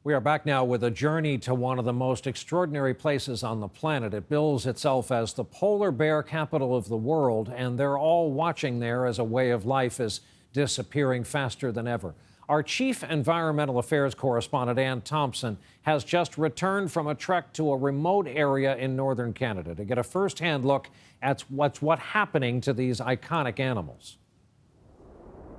We are back now with a journey to one of the most extraordinary places on the planet. It bills itself as the polar bear capital of the world, and they're all watching there as a way of life is disappearing faster than ever. Our chief environmental affairs correspondent, Thompson, has just returned from a trek to a remote area in northern Canada to get a first-hand look at what's happening to these iconic animals.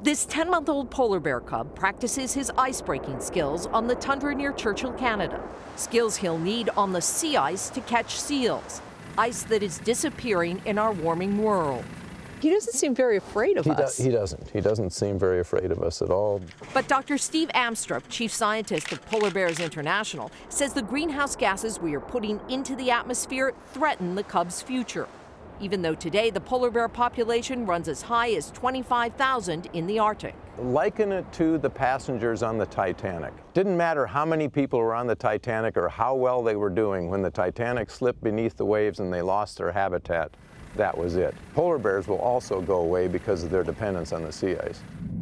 This 10-month-old polar bear cub practices his ice-breaking skills on the tundra near Churchill, Canada. Skills he'll need on the sea ice to catch seals, ice that is disappearing in our warming world. He doesn't seem very afraid of us. He doesn't. He doesn't seem very afraid of us at all. But Dr. Steve Amstrup, chief scientist of Polar Bears International, says the greenhouse gases we are putting into the atmosphere threaten the cub's future, even though today the polar bear population runs as high as 25,000 in the Arctic. Liken it to the passengers on the Titanic. Didn't matter how many people were on the Titanic or how well they were doing. When the Titanic slipped beneath the waves and they lost their habitat, that was it. Polar bears will also go away because of their dependence on the sea ice.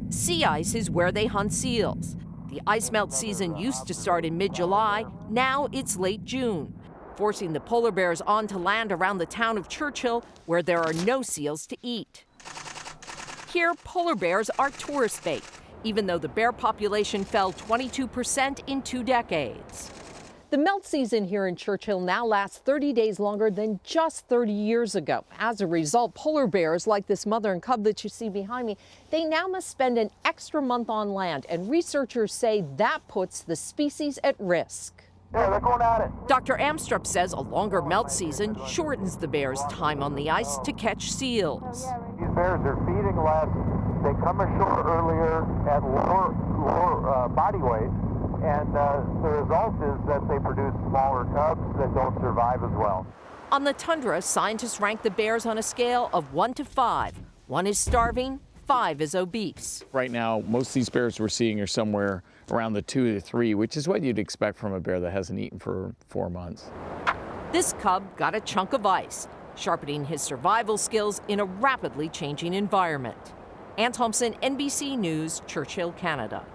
Sea ice is where they hunt seals. The ice melt season used to start in mid-July. Now it's late June, forcing the polar bears onto land around the town of Churchill, where there are no seals to eat. Here, polar bears are tourist bait, even though the bear population fell 22% in 2 decades. The melt season here in Churchill now lasts 30 days longer than just 30 years ago. As a result, polar bears like this mother and cub that you see behind me, they now must spend an extra month on land, and researchers say that puts the species at risk. Yeah, they're going at it. Dr. Amstrup says a longer melt season shortens the bears' time on the ice to catch seals. These bears are feeding less. They come ashore earlier at lower body weight. And the result is that they produce smaller cubs that don't survive as well. On the tundra, scientists rank the bears on a scale of 1 to 5. 1 is starving, 5 is obese. Right now, most of these bears we're seeing are somewhere around the 2 to 3, which is what you'd expect from a bear that hasn't eaten for 4 months. This cub got a chunk of ice, sharpening his survival skills in a rapidly changing environment. Thompson, NBC News, Churchill, Canada.